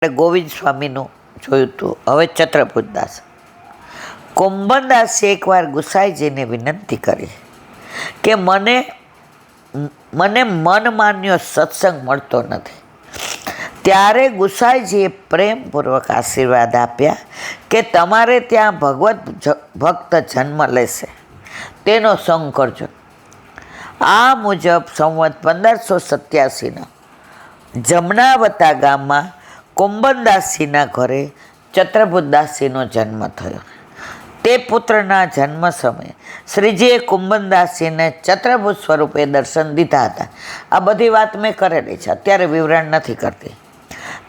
ગોવિંદ સ્વામીનું જોયું હતું. હવે ચત્રભુતદાસ. કુંભનદાસે એકવાર ગુસાઈજીને વિનંતી કરી કે મને મનમાન્યો સત્સંગ મળતો નથી. ત્યારે ગુસાઈજીએ પ્રેમપૂર્વક આશીર્વાદ આપ્યા કે તમારે ત્યાં ભક્ત જન્મ લેશે, તેનો સંગ કરજો. આ મુજબ સંવત 1587 જમનાવતા ગામમાં કુંભનદાસજીના ઘરે ચત્રભુતદાસજીનો જન્મ થયો. તે પુત્રના જન્મ સમયે શ્રીજીએ કુંભનદાસજીને ચત્રભુત સ્વરૂપે દર્શન દીધા હતા. આ બધી વાત મેં કરેલી છે, અત્યારે વિવરણ નથી કરતી.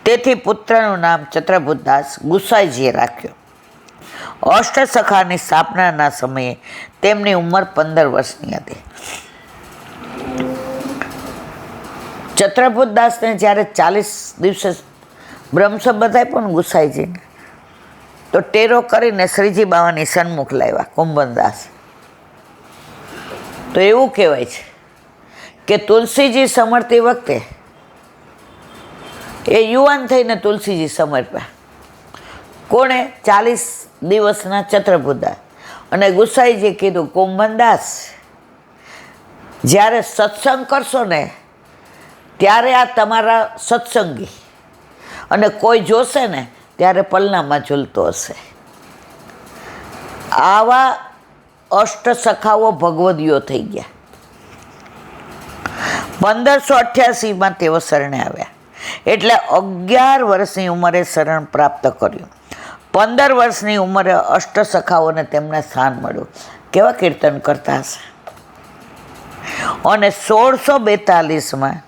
તેથી પુત્રનું નામ ચત્રભુતદાસ ગુસાઈજીએ રાખ્યો. અષ્ટસખાની સ્થાપનાના સમયે તેમની ઉંમર 15 વર્ષની હતી. ચત્રભુતદાસને જ્યારે 40 દિવસે બ્રહ્મશબ્દ આપ્યો ને ગુસાઈજીને, તો ટેરો કરીને શ્રીજી બાવાની સન્મુખ લાવ્યા કુંભનદાસ. તો એવું કહેવાય છે કે તુલસીજી સમરતી વખતે એ યુવાન થઈને તુલસીજી સમર્પ્યા. કોણે? 40 દિવસના ચત્રભુતદાસ. અને ગુસાઈજીએ કીધું, કુંભનદાસ, જ્યારે સત્સંગ કરશો ને ત્યારે આ તમારા સત્સંગી, અને કોઈ જોશે ને ત્યારે પલનામાં ઝૂલતો હશે. આવા અષ્ટસખાઓ ભગવદીઓ થઈ ગયા. 1588માં તેઓ શરણે આવ્યા, એટલે 11 વર્ષની ઉંમરે શરણ પ્રાપ્ત કર્યું. 15 વર્ષની ઉંમરે અષ્ટસખાઓને તેમને સ્થાન મળ્યું. કેવા કીર્તન કરતા હશે. અને 1642માં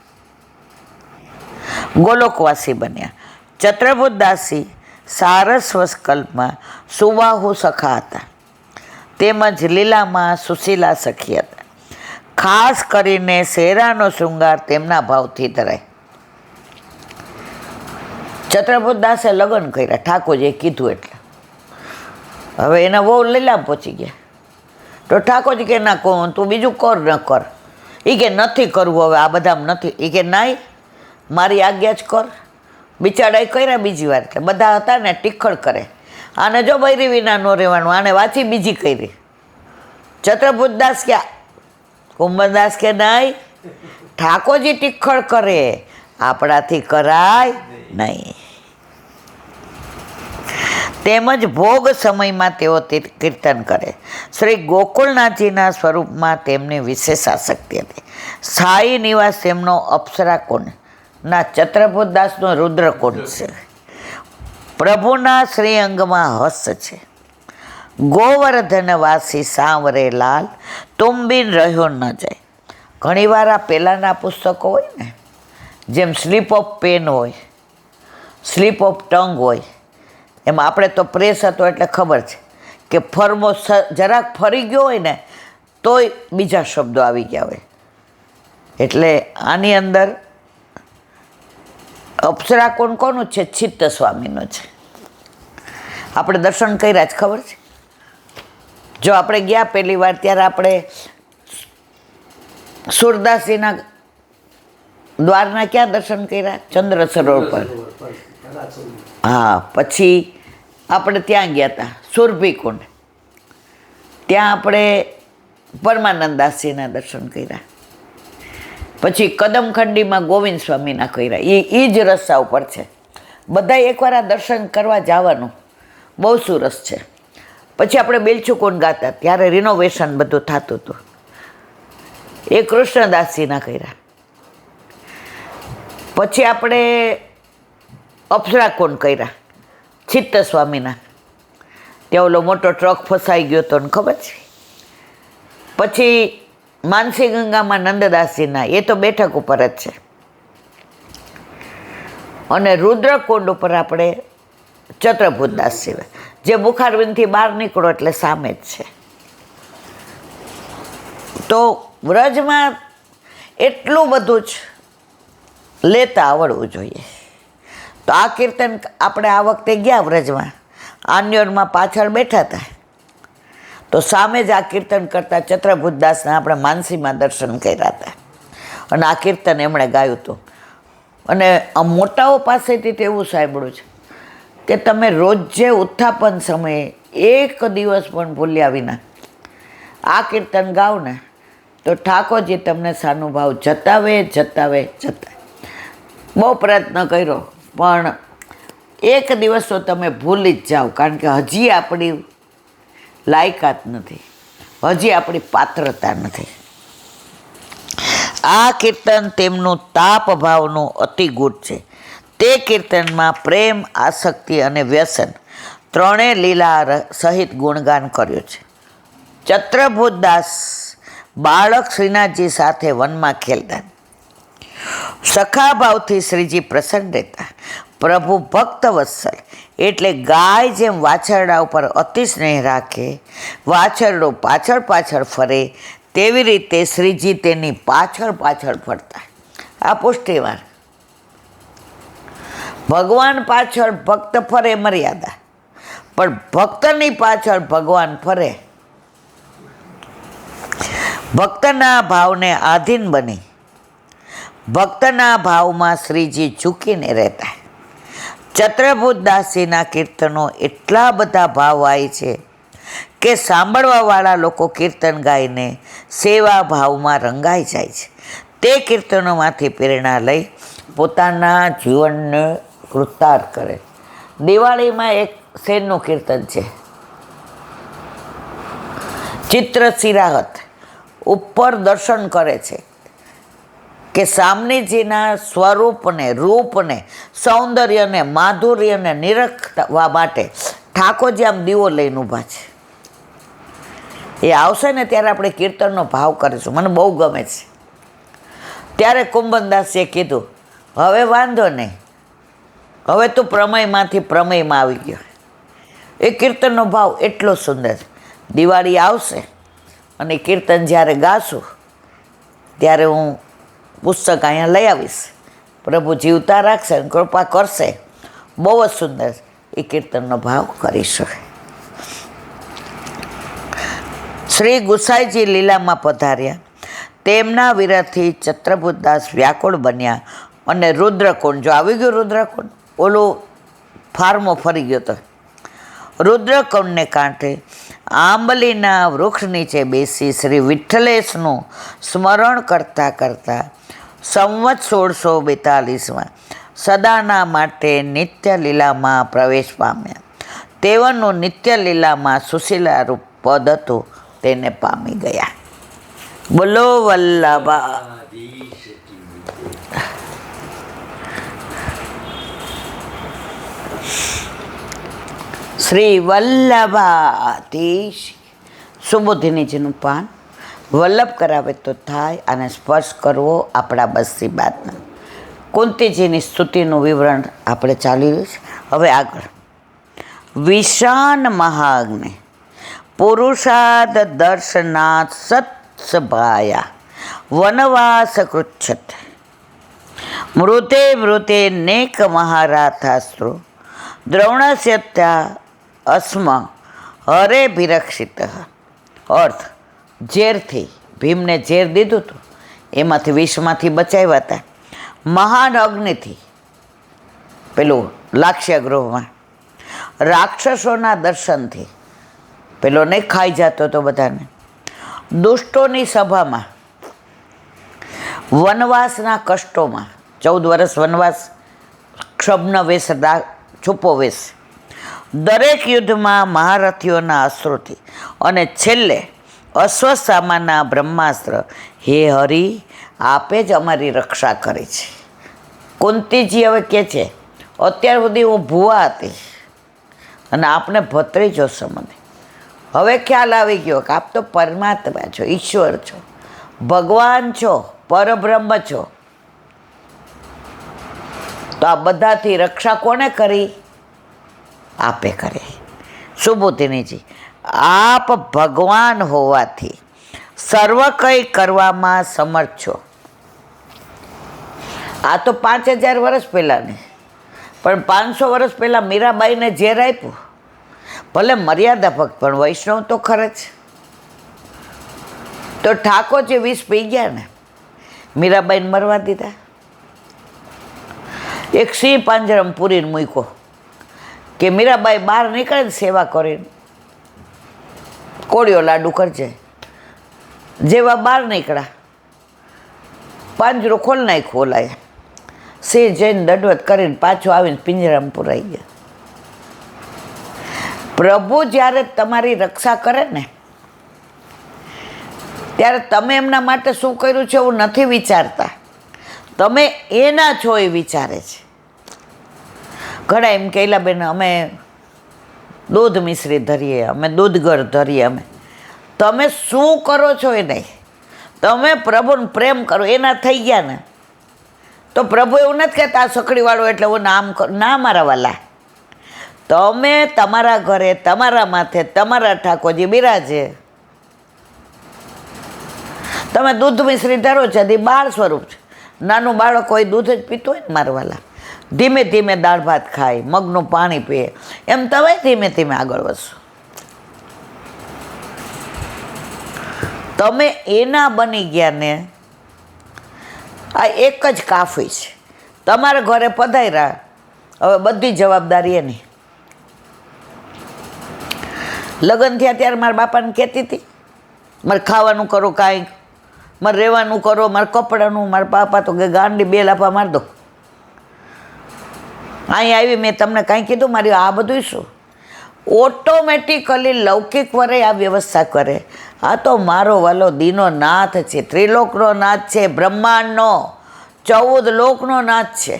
ગોલોકવાસી બન્યા. ચત્રભુતદાસજી સારસ્વત કલ્પમાં સુબાહુ સખા હતા, તેમજ લીલામાં સુશીલા સખી હતા. ખાસ કરીને શેરાનો શૃંગાર તેમના ભાવથી ધરાય. ચત્રભુતદાસે લગ્ન કર્યા, ઠાકોરજીએ કીધું એટલે. હવે એના બહુ લીલામાં પહોંચી ગયા. તો ઠાકોરજી કે ના કહું તું બીજું કર ન કર. એ કે નથી કરવું, હવે આ બધામાં નથી. એ કે નાય, મારી આજ્ઞા જ કર. બિચારાએ કર્યા બીજી વાર. એટલે બધા હતા ને ટીખળ કરે, આને જો બૈરી વિના ન રહેવાનું, આને વાંચી બીજી કરી. ચત્રભુતદાસ ક્યાં? કુંભનદાસ કે નાય, ઠાકોરજી ટીખળ કરે, આપણાથી કરાય નહીં. તેમજ ભોગ સમયમાં તેઓ કીર્તન કરે. શ્રી ગોકુળનાથજીના સ્વરૂપમાં તેમની વિશેષ આસક્તિ હતી. સ્થાયી નિવાસ તેમનો અપ્સરાકુંડ ના ચત્રભુતદાસનો રુદ્રકુંડ છે. પ્રભુના શ્રી અંગમાં હસ્ત છે. ગોવર્ધનવાસી સાંવરે લાલ તુંબીન રહ્યો ન જાય. ઘણીવાર આ પહેલાંના પુસ્તકો હોય ને, જેમ સ્લીપ ઓફ પેન હોય, સ્લીપ ઓફ ટંગ હોય, એમાં આપણે તો પ્રેસ હતો એટલે ખબર છે કે ફરમો જરાક ફરી ગયો હોય ને તોય બીજા શબ્દો આવી ગયા હોય. એટલે આની અંદર અપ્સરાકુંડ કોનું છે? ચિત્ત સ્વામીનું છે. આપણે દર્શન કર્યા જ ખબર છે. જો આપણે ગયા પહેલી વાર ત્યારે આપણે સુરદાસજીના દ્વારના ક્યાં દર્શન કર્યા? ચંદ્ર સરોવર પર. હા, પછી આપણે ત્યાં ગયા હતા સુરભીકુંડ, ત્યાં આપણે પરમાનંદાસજીના દર્શન કર્યા. પછી કદમખંડીમાં ગોવિંદ સ્વામીના કર્યા. એ જ રસ્તા ઉપર છે. બધા એકવાર આ દર્શન કરવા જવાનું, બહુ સરસ છે. પછી આપણે બેલચુકુંડ ગાતા, ત્યારે રિનોવેશન બધું થતું હતું. એ કૃષ્ણદાસજીના કર્યા. પછી આપણે અપ્સરાકુંડ કર્યા, ચિત્ત સ્વામીના. ત્યાં ઓલો મોટો ટ્રક ફસાઈ ગયો હતો ને ખબર છે. પછી માનસી ગંગામાં નંદદાસજીના, એ તો બેઠક ઉપર જ છે. અને રુદ્રકુંડ ઉપર આપણે ચત્રભુતદાસ સિવાય, જે મુખારવિંદથી બહાર નીકળો એટલે સામે જ છે. તો વ્રજમાં એટલું બધું જ લેતા આવડવું જોઈએ. તો આ કીર્તન આપણે આ વખતે ગયા વ્રજમાં, આન્યોરમાં પાછળ બેઠા હતા, તો સામે જ આ કીર્તન કરતા ચત્રભુતદાસના આપણે માનસીમાં દર્શન કર્યા હતા. અને આ કીર્તન એમણે ગાયું હતું. અને આ મોટાઓ પાસેથી તો એવું સાંભળ્યું છે કે તમે રોજે ઉત્થાપન સમયે એક દિવસ પણ ભૂલ્યા વિના આ કીર્તન ગાઓ ને તો ઠાકોરજી તમને સાનુભાવ જતાવે જતાવે જતાવે. બહુ પ્રયત્ન કર્યો પણ એક દિવસ તો તમે ભૂલી જ જાઓ, કારણ કે હજી આપણી લાયકાત નથી, હજી આપણી પાત્રતા નથી. આ કીર્તન તેમનું તાપ ભાવનું અતિ ગુઢ છે. તે કીર્તનમાં પ્રેમ, આસક્તિ અને વ્યસન ત્રણેય લીલા સહિત ગુણગાન કર્યું છે. ચત્રભુતદાસ બાળક શ્રીનાથજી સાથે વનમાં ખેલતા. સખા ભાવથી શ્રીજી પ્રસન્ન રહેતા. પ્રભુ ભક્ત વત્સલ એટલે ગાય જેમ વાછરડા ઉપર અતિ સ્નેહ રાખે, વાછરડો પાછળ પાછળ ફરે, તેવી રીતે શ્રીજી તેની પાછળ પાછળ ફરતા. આ પુષ્ટિવાર. ભગવાન પાછળ ભક્ત ફરે મર્યાદા, પણ ભક્તની પાછળ ભગવાન ફરે. ભક્તના ભાવને આધીન બની ભક્તના ભાવમાં શ્રીજી ઝૂકીને રહેતા. ચત્રભુતદાસજીના કીર્તનો એટલા બધા ભાવવાય છે કે સાંભળવાવાળા લોકો કીર્તન ગાઈને સેવા ભાવમાં રંગાઈ જાય છે. તે કીર્તનોમાંથી પ્રેરણા લઈ પોતાના જીવનને કૃતાર્થ કરે. દિવાળીમાં એક શેરનું કીર્તન છે, ચિત્ર સિરાહત. ઉપર દર્શન કરે છે કે સામનેજીના સ્વરૂપને, રૂપને, સૌંદર્યને, માધુર્યને નિરખવા માટે ઠાકોરજી આમ દીવો લઈને ઊભા છે. એ આવશે ને ત્યારે આપણે કીર્તનનો ભાવ કરીશું. મને બહુ ગમે છે. ત્યારે કુંભનદાસીએ કીધું, હવે વાંધો નહીં, હવે તું પ્રમેયમાંથી પ્રમેયમાં આવી ગયો. એ કીર્તનનો ભાવ એટલો સુંદર છે. દિવાળી આવશે અને કીર્તન જ્યારે ગાશું ત્યારે હું પુસ્તક અહીંયા લઈ આવીશ. પ્રભુ જીવતા રાખશે અને કૃપા કરશે. બહુ જ સુંદર એ કીર્તનનો ભાવ કરીશું. શ્રી ગુસાઈજી લીલામાં પધાર્યા. તેમના વિરહથી ચત્રભુતદાસ વ્યાકુળ બન્યા અને રુદ્રકુંડ, જો આવી ગયું રુદ્રકુંડ, ઓલું ફાર્મો ફરી ગયો તો રુદ્રકુંડને કાંઠે આંબલીના વૃક્ષ નીચે બેસી શ્રી વિઠ્ઠલેશનું સ્મરણ કરતાં કરતાં સંવત 1642માં સદાના માટે નિત્ય લીલામાં પ્રવેશ પામ્યા. તેઓનું નિત્ય લીલામાં સુશીલા રૂપ પદ હતું તેને પામી ગયા. બોલો વલ્લભા. શ્રી વલ્લભાધીશ. સુબોધિનીજીનું પાન વલ્લભ કરાવે તો થાય, અને સ્પર્શ કરવો આપણા બસની બાત ન. કુંતીજીની સ્તુતિનું વિવરણ આપણે ચાલી રહ્યું છે. હવે આગળ. વિશાન મહાગ્ને પુરુષાદ દર્શનાથ સત્સભાયા વનવાસ કૃચ્છત મૃતે મૃતે નેક મહારાથાસ્ત્રો દ્રૌણસ્યત્યા અસ્મ હરે ભિરક્ષિત. અર્થ, ઝેરથી ભીમને ઝેર દીધું હતું, એમાંથી વિષમાંથી બચાવ્યા હતા. મહાન અગ્નિથી પેલું લાક્ષ્યગૃહમાં, રાક્ષસોના દર્શનથી પેલો નહીં ખાઈ જતો તો બધાને, દુષ્ટોની સભામાં, વનવાસના કષ્ટોમાં, 14 વર્ષ વનવાસ, ક્ષબ્ન વેશ, છુપો વેશ, દરેક યુદ્ધમાં મહારથીઓના અશ્રુથી, અને છેલ્લે અશ્વત્થામાના બ્રહ્માસ્ત્ર. હે હરિ, આપે જ અમારી રક્ષા કરી છે. કુંતીજી હવે કહે છે, અત્યાર સુધી હું ભૂવા હતી અને આપને ભત્રીજો સમજે. હવે ખ્યાલ આવી ગયો કે આપ તો પરમાત્મા છો, ઈશ્વર છો, ભગવાન છો, પરબ્રહ્મ છો. તો આ બધાથી રક્ષા કોને કરી? આપે કરી. સુબોધિનીજી, આપ ભગવાન હોવાથી સર્વ કંઈ કરવામાં સમર્થ છો. આ તો 5000 વર્ષ પહેલાંની, પણ 500 વર્ષ પહેલાં મીરાબાઈને ઝેર આપ્યું. ભલે મર્યાદા ભક્ત, પણ વૈષ્ણવ તો ખરે જ. તો ઠાકોરજી વિષ પી ગયા ને, મીરાબાઈને મરવા દીધા. એક સિંહ પાંજરમ પૂરીને મૂક્યો કે મીરાબાઈ બહાર નીકળે ને સેવા કરીને કોળિયો લાડુ કરજે. જેવા બહાર નીકળ્યા પાંજરો ખોલ નાખ્યો ઓલાએ. સિંહ જઈને દંડવત કરીને પાછો આવીને પિંજરામાં પુરાઈ ગયા. પ્રભુ જ્યારે તમારી રક્ષા કરે ને ત્યારે તમે એમના માટે શું કર્યું છે એવું નથી વિચારતા, તમે એના છો એ વિચારે છે. ઘણા એમ કહેલા બેન અમે દૂધ મિશ્રી ધરીએ, અમે દૂધગર ધરીએ, અમે તમે શું કરો છો એ નહીં, તમે પ્રભુને પ્રેમ કરો એના થઈ ગયા ને. તો પ્રભુ એવું નથી કહેતા આ સકડીવાળો એટલે હું નામ કરું, ના મારા વાલા. તમે તમારા ઘરે તમારા માથે તમારા ઠાકોરજી બિરાજે, તમે દૂધ મિશ્રી ધરો છો, હજી બાળ સ્વરૂપ છે. નાનું બાળક કોઈ દૂધ જ પીતું હોય ને મારા વાલા, ધીમે ધીમે દાળ ભાત ખાય, મગનું પાણી પીએ, એમ તમે ધીમે ધીમે આગળ વધશો. તમે એના બની ગયા ને આ એક જ કાફી છે. તમારા ઘરે પધાર્યા, હવે બધી જવાબદારી એની. લગ્ન થયા ત્યારે મારા બાપાને કહેતી હતી મારે ખાવાનું કરો કાંઈક, મારે રહેવાનું કરો, મારે કપડાનું. મારા બાપા તો કે ગાંડી બે લાફા મારી દો. અહીં આવી મેં તમને કાંઈ કીધું મારી આ બધું શું? ઓટોમેટિકલી લૌકિક વરે આ વ્યવસ્થા કરે. આ તો મારો વાલો દીનો નાથ છે, ત્રિલોકનો નાથ છે, બ્રહ્માંડનો 14 લોકનો નાથ છે.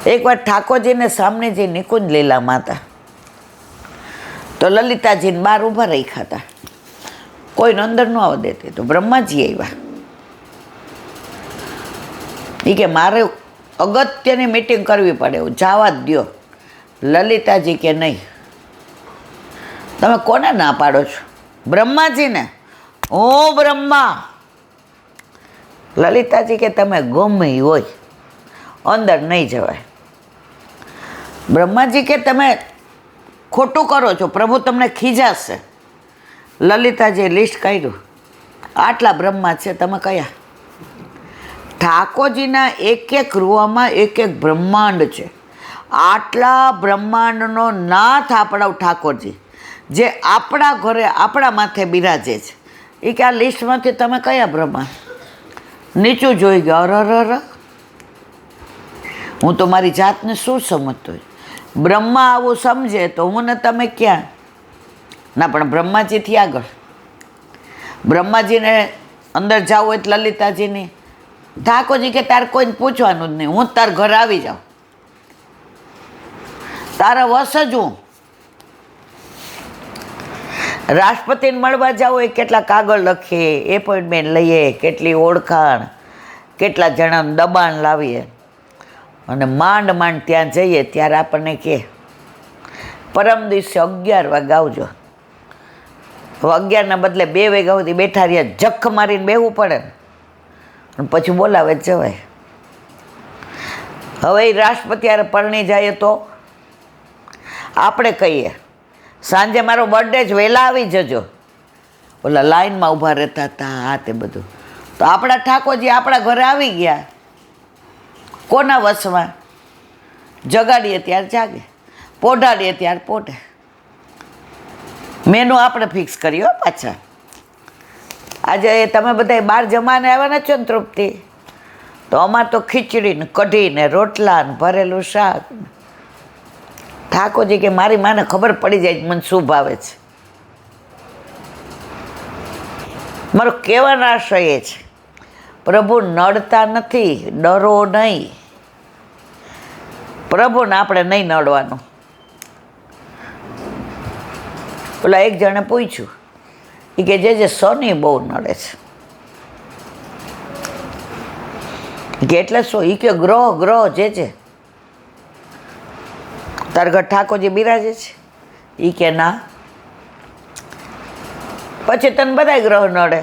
એકવાર ઠાકોરજીને સામને જે નિકુંજ લીલા માતા તો લલિતાજીને બહાર ઊભા રાખ્યા હતા, કોઈને અંદર ન આવવા દેતી. તો બ્રહ્માજી આવ્યા. એ કે મારે અગત્યની મિટિંગ કરવી પડે, એવું જવા જ દો. લલિતાજી કે નહીં. તમે કોને ના પાડો છો? બ્રહ્માજીને. ઓ બ્રહ્મા. લલિતાજી કે તમે ગમે હોય અંદર નહીં જવાય. બ્રહ્માજી કે તમે ખોટું કરો છો, પ્રભુ તમને ખીજાશે. લલિતાજીએ લિસ્ટ કાઢ્યું, આટલા બ્રહ્મા છે, તમે કયા? ઠાકોરજીના એક એક રૂવામાં એક એક બ્રહ્માંડ છે. આટલા બ્રહ્માંડનો નાથ આપણા ઠાકોરજી જે આપણા ઘરે આપણા માથે બિરાજે છે. એ કે આ લિસ્ટમાંથી તમે કયા બ્રહ્મા? નીચું જોઈ ગયો, અરર, હું તો મારી જાતને શું સમજતો હોય? બ્રહ્મા આવું સમજે તો હું ને તમે ક્યાં? ના, પણ બ્રહ્માજીથી આગળ. બ્રહ્માજીને અંદર જાવું હોય તો લલિતાજીની. ઠાકોરજી કે તારે કોઈને પૂછવાનું જ નહીં, હું તાર ઘરે આવી જાઉં, તારા વશ જ હું. રાષ્ટ્રપતિને મળવા જાવ એ કેટલા કાગળ લખીએ, એપોઇન્ટમેન્ટ લઈએ, કેટલી ઓળખાણ, કેટલા જણાનું દબાણ લાવીએ, અને માંડ માંડ ત્યાં જઈએ ત્યારે આપણને કહે પરમ દિવસે 11 વાગે આવજો. હવે 11ના બદલે 2 વાગ્યા સુધી બેઠા રહ્યા, જખ મારીને બેહવું પડે ને, અને પછી બોલાવે જ જવાય. હવે એ રાષ્ટ્રપતિ યારે પરણી જાય તો આપણે કહીએ સાંજે મારો બર્થડે જ વહેલા આવી જજો. ઓલા લાઈનમાં ઊભા રહેતા હતા આ તે બધું. તો આપણા ઠાકોરજી આપણા ઘરે આવી ગયા, કોના વશમાં? જગાડીએ ત્યારે જાગે, પોઢાડીએ ત્યારે પોઢે. મેનુ આપણે ફિક્સ કર્યો પાછા. આજે તમે બધા બહાર જમાને આવ્યા છો ને તૃપ્તિ, તો અમારે તો ખીચડી ને કઢી ને રોટલા ને ભરેલું શાક. ઠાકોરજી કે મારી માને ખબર પડી જાય મને શું ભાવે છે. મારો કહેવાનો આશય એ છે, પ્રભુ નડતા નથી, ડરો નહીં. પ્રભુને આપણે નહીં નડવાનું. ઓલા એક જણે પૂછ્યું, એ કે જે શનિ બહુ નડે છે. કે એટલે શું? એ કે ગ્રહ જે તાર ઘર ઠાકોરજી બિરાજે છે. એ કે ના. પછી તને બધા ગ્રહ નડે.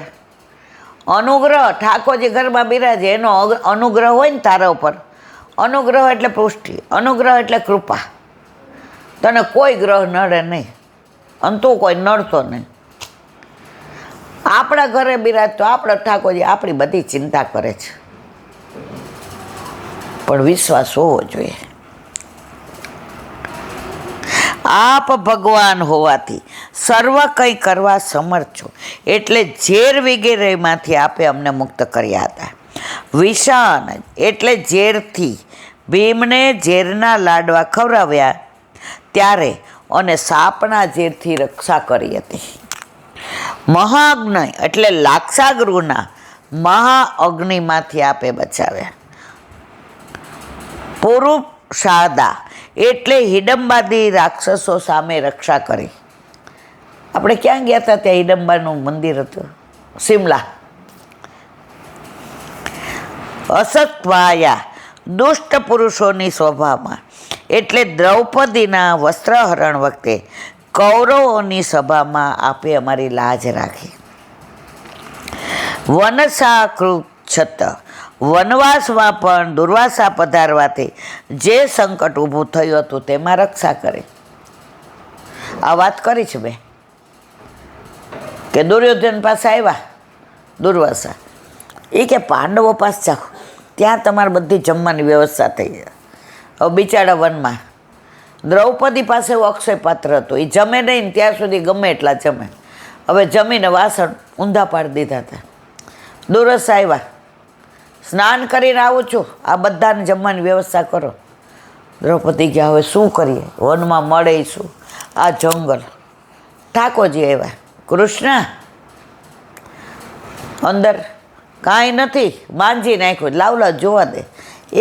અનુગ્રહ, ઠાકોરજી ઘરમાં બિરાજે એનો અનુગ્રહ હોય ને તારા ઉપર. અનુગ્રહ એટલે પુષ્ટિ, અનુગ્રહ એટલે કૃપા. તને કોઈ ગ્રહ નડે નહીં અને તું કોઈ નડતો નહીં. આપણા ઘરે બિરાજતો આપણો ઠાકોરજી આપણી બધી ચિંતા કરે છે. પણ વિશ્વાસ હોવો જોઈએ. આપ ભગવાન હોવાથી સર્વ કંઈ કરવા સમર્થ છો, એટલે ઝેર વગેરેમાંથી આપે અમને મુક્ત કર્યા હતા. વિષાન એટલે ઝેરથી ભીમને ઝેરના લાડવા ખવડાવ્યા ત્યારે અને સાપના ઝેરથી રક્ષા કરી હતી. મહાઅગ્નિ એટલે લાક્ષાગૃહના મહાઅગ્નિમાંથી આપે બચાવ્યા. પુરુષાદા એટલે હિડમ્બાદી રાક્ષસો સામે રક્ષા કરી. આપણે ક્યાં ગયા હતા? ત્યાં હિડમ્બાનું મંદિર હતું, શિમલા. અસત્વાયા દુષ્ટ પુરુષોની સ્વભાવમાં એટલે દ્રૌપદીના વસ્ત્રહરણ વખતે કૌરવોની સભામાં આપે અમારી લાજ રાખી. વનસાકૃત વનવાસમાં પણ દુર્વાસા પધારવાથી જે સંકટ ઊભું થયું હતું તેમાં રક્ષા કરી. આ વાત કરી છે મેં કે દુર્યોધન પાસે આવ્યા દુર્વાસા, એ કે પાંડવો પાસે જાઓ, ત્યાં તમારે બધી જમવાની વ્યવસ્થા થઈ જાય. હવે બિચારા વનમાં દ્રૌપદી પાસે અક્ષય પાત્ર હતું, એ જમે નહીં ત્યાં સુધી ગમે એટલા જમે. હવે જમીને વાસણ ઊંધા પાડી દીધા હતા. દુર્વાસા આવ્યા, સ્નાન કરીને આવું છું, આ બધાને જમવાની વ્યવસ્થા કરો. દ્રૌપદી ગયા, હવે શું કરીએ? વનમાં મળે શું? આ જંગલ. ઠાકોરજી આવ્યા, કૃષ્ણ અંદર કાંઈ નથી, માંજી નાખ્યું, લાવલા જોવા દે.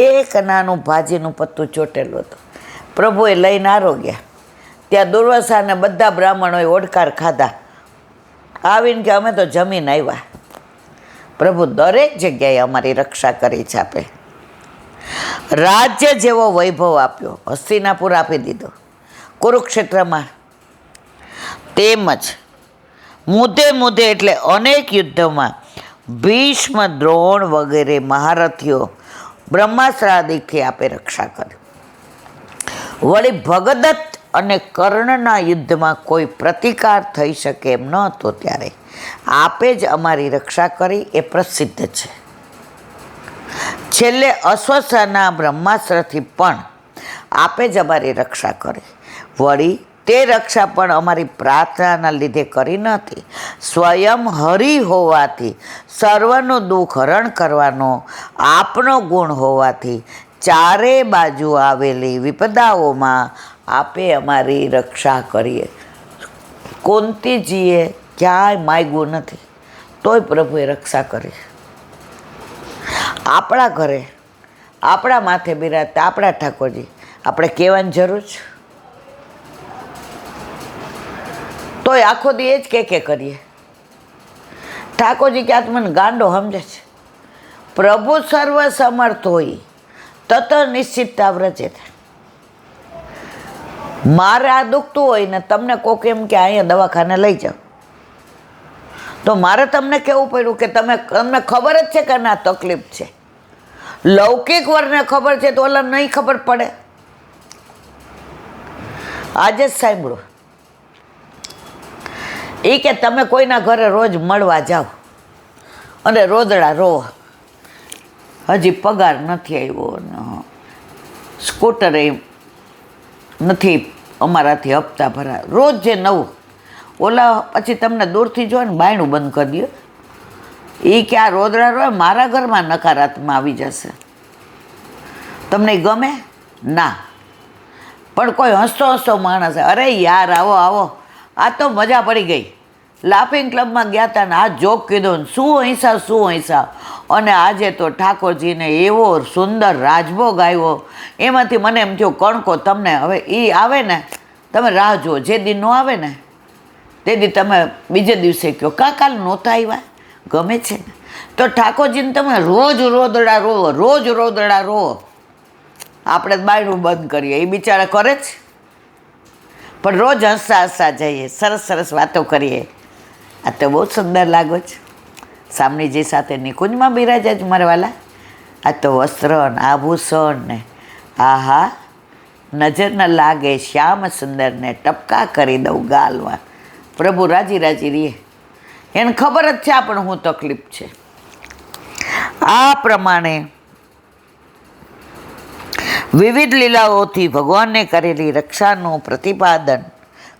એક નાનું ભાજીનું પત્તું ચોટેલું હતું. પ્રભુએ લઈને આરોગ્યા. ત્યાં દુર્વાસાને બધા બ્રાહ્મણોએ ઓડકાર ખાધા. આવીને કે અમે તો જમીન આવ્યા. પ્રભુ દરેક જગ્યાએ અમારી રક્ષા કરી છે. આપે રાજ્ય જેવો વૈભવ આપ્યો, હસ્તિનાપુર આપી દીધો, કુરુક્ષેત્રમાં. તેમજ મુદ્દે એટલે અનેક યુદ્ધોમાં ભીષ્મ, દ્રોણ વગેરે મહારથીઓ બ્રહ્માસ્ત્રાદિકથી આપે રક્ષા કરી. વળી ભગદત્ત અને કર્ણના યુદ્ધમાં કોઈ પ્રતિકાર થઈ શકે એમ ન હતો ત્યારે આપે જ અમારી રક્ષા કરી, એ પ્રસિદ્ધ છે. છેલ્લે અશ્વત્થના બ્રહ્માસ્ત્રથી પણ આપે જ અમારી રક્ષા કરી. વળી તે રક્ષા પણ અમારી પ્રાર્થનાના લીધે કરી નથી, સ્વયં હરિ હોવાથી સર્વનું દુઃખ હરણ કરવાનો આપનો ગુણ હોવાથી ચારે બાજુ આવેલી વિપદાઓમાં આપે અમારી રક્ષા કરીએ. કુંતીજીએ ક્યાંય માગ્યું નથી, તોય પ્રભુએ રક્ષા કરી. આપણા ઘરે આપણા માથે બિરાજતા આપણા ઠાકોરજી, આપણે કહેવાની જરૂર છે? તોય આખો દી એ જ કે કરીએ. ઠાકોરજી ક્યાં મને ગાંડો સમજે છે? પ્રભુ સર્વ સમર્થ હોય તત નિશ્ચિતતા વ્રજે. મારે આ દુખતું હોય ને તમને કોક એમ કે અહીંયા દવાખાને લઈ જાઓ, તો મારે તમને કહેવું પડ્યું કે તમને ખબર જ છે કે ના તકલીફ છે. લૌકિક વર્ગને ખબર છે તો ઓલા નહીં ખબર પડે. આજે જ સાંભળો, એ કે તમે કોઈના ઘરે રોજ મળવા જાઓ અને રોદડા રોવો, હજી પગાર નથી આવ્યો, સ્કૂટરે નથી અમારાથી હપ્તા ભરા, રોજ જે નવું. ઓલા પછી તમને દૂરથી જો ને બાયણું બંધ કરી દો. એ કે આ રોદડા રોય મારા ઘરમાં નકારાત્મા આવી જશે. તમને ગમે ના? પણ કોઈ હસતો હસતો માણસ, અરે યાર આવો આવો, આ તો મજા પડી ગઈ. લાફિંગ ક્લબમાં ગયા હતા ને આ જોક કીધો ને શું હિસાબ. અને આજે તો ઠાકોરજીને એવો સુંદર રાજભોગ આવ્યો, એમાંથી મને એમ થયું કણકો તમને હવે એ આવે ને તમે રાહ જુઓ, જે દી ન આવે ને તે દી તમે બીજે દિવસે કહો કાલ નહોતા આવ્યા, ગમે છે ને. તો ઠાકોરજીને તમે રોજ રોદડા રોવો. આપણે બાયણું બંધ કરીએ, એ બિચારા કરે જ, પણ રોજ હસતા જઈએ, સરસ વાતો કરીએ. આ તો બહુ સુંદર લાગો છે. સામણીજી સાથે નિકુંજમાં બિરાજા જ મારા વાલા. આ તો વસ્ત્ર ને આભૂષણ ને આહા, નજર ન લાગે શ્યામ સુંદર ને ટપકા કરી દઉં ગાલમાં. પ્રભુ રાજી રહીએ. એને ખબર જ છે પણ હું તકલીફ છે. આ પ્રમાણે વિવિધ લીલાઓથી ભગવાનને કરેલી રક્ષાનું પ્રતિપાદન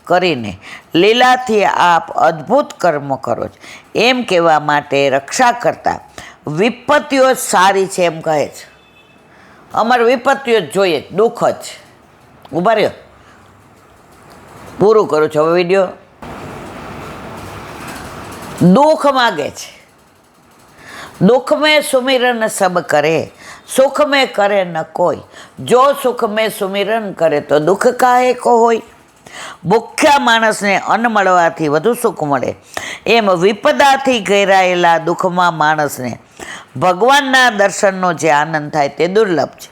કરીને લીલાથી આપ અદ્ભુત કર્મ કરો છો એમ કહેવા માટે રક્ષા કરતા વિપત્તિઓ જ સારી છે એમ કહે છે. અમારે વિપત્તિઓ જ જોઈએ, દુઃખ જ. ઉભા રહ્યો, પૂરું કરું છું હવે વિડીયો. दुख मांगे छे, दुख में सुमिरन सब करे, सुख में करे न कोई, जो सुख में सुमिरन करे तो दुख काहे को होय. भूख्या माणस ने अन्न मळवाथी वधु सुख मळे एम विपदाथी घेरायेला दुखमां माणसने भगवानना दर्शननो जे आनंद थाय ते दुर्लभ छे.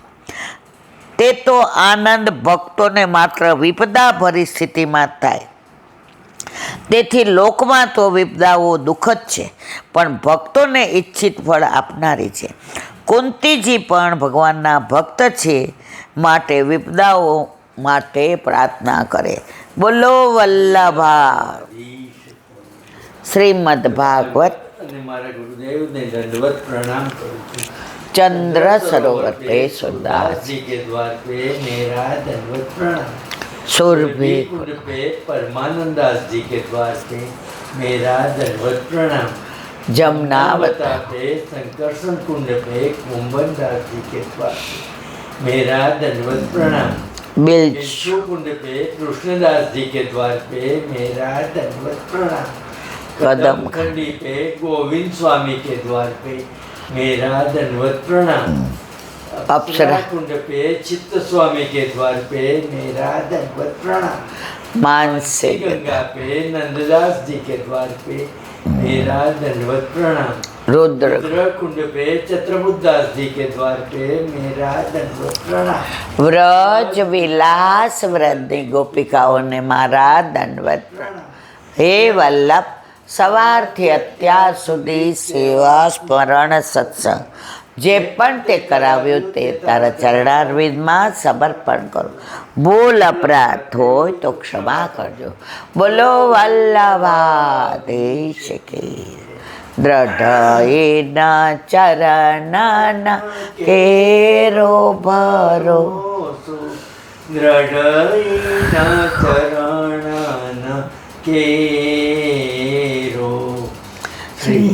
ते तो आनंद भक्तोने मात्र विपदा भरी स्थितिमां थाय. તેથી લોકમાં તો વિપદાઓ દુઃખ જ છે, પણ ભક્તોને ઈચ્છિત ફળ આપનારી છે. કુંતીજી પણ ભગવાનના ભક્ત છે, માટે વિપદાઓ માટે પ્રાર્થના કરે. બોલો વલ્લભા. શ્રીમદ ભાગવત. મારા ગુરુદેવને દંડવત પ્રણામ કરું છું. ચંદ્ર સરોવર पे सुरदास जी के द्वार पे मेरा दंडवत प्रणाम. सुरभि कुंड पे परमानंदास जी के द्वार पे मेरा दंडवत प्रणाम. जमुनावता पे संकर्षण कुंड पे कुंभनदास जी के द्वार पे मेरा दंडवत प्रणाम. बिल्च विष्णु कुंड पे कृष्णदास जी के द्वार पे मेरा दंडवत प्रणाम. कदम खंडी पे गोविंद स्वामी के द्वार पे मेरा दंडवत प्रणाम. अप्सरा कुंड पे चित्त स्वामी के द्वार पे मेरा दंडवत प्रणाम. मानसे गंगा पे नंददास जी के द्वार पे मेरा दंडवत प्रणाम. रुद्र कुंड पे चत्रबुद्धास जी के द्वार पे मेरा दंडवत प्रणाम. व्रज विलास वृद्धि गोपिकाओं ने मारा दंडवत प्रणाम. हे वल्लभ, સવારથી અત્યાર સુધી સેવા સ્મરણ સત્સંગ જે પણ તે કરાવ્યું તે તારા ચરણારવિંદમાં સમર્પણ કરો. ભૂલ અપરાધ હોય તો ક્ષમા કરજો. બોલો વલ્લભાધીશ કી. દ્રઢ ચરણના કેરો ભરો. દ્રઢ ચરણ केरो श्री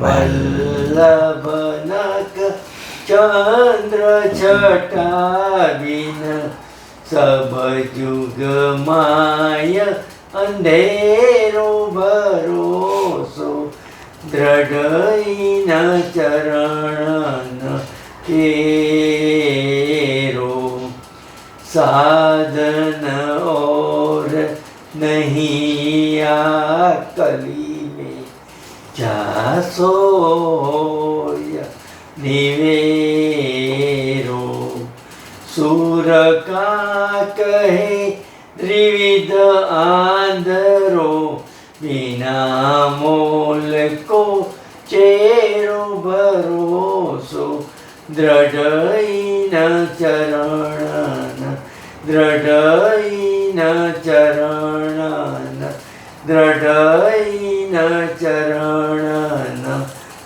वल्लभनक चंद्र छटाविन सब जुग माय अंधेरो भरोसो. दृढ़ चरण केरो साधन और नहीं कली में जासो निवेरो. सूर का कहे त्रिविध आंधरो बिना मोल को चेरो भरोसो. दृढ़ चरण दृढ़ चरण दृढ़ चरण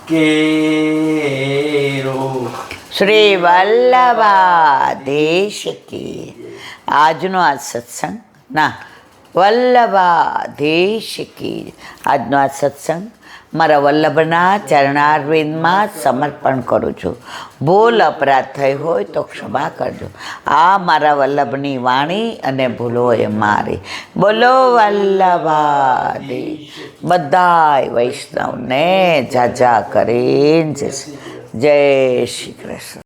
केरो. શ્રી વલ્લભાધીશ કી. આજનો આ સત્સંગ ના વલ્લભાધીશ કી. આજનો આ સત્સંગ મારા વલ્લભના ચરણારવિંદમાં સમર્પણ કરું છું. ભૂલ અપરાધ થઈ હોય તો ક્ષમા કરજો. આ મારા વલ્લભની વાણી અને ભૂલો એ મારી. બોલો વલ્લભાધીશ. બધાય વૈષ્ણવને જાજા કરીને જય શ્રી કૃષ્ણ.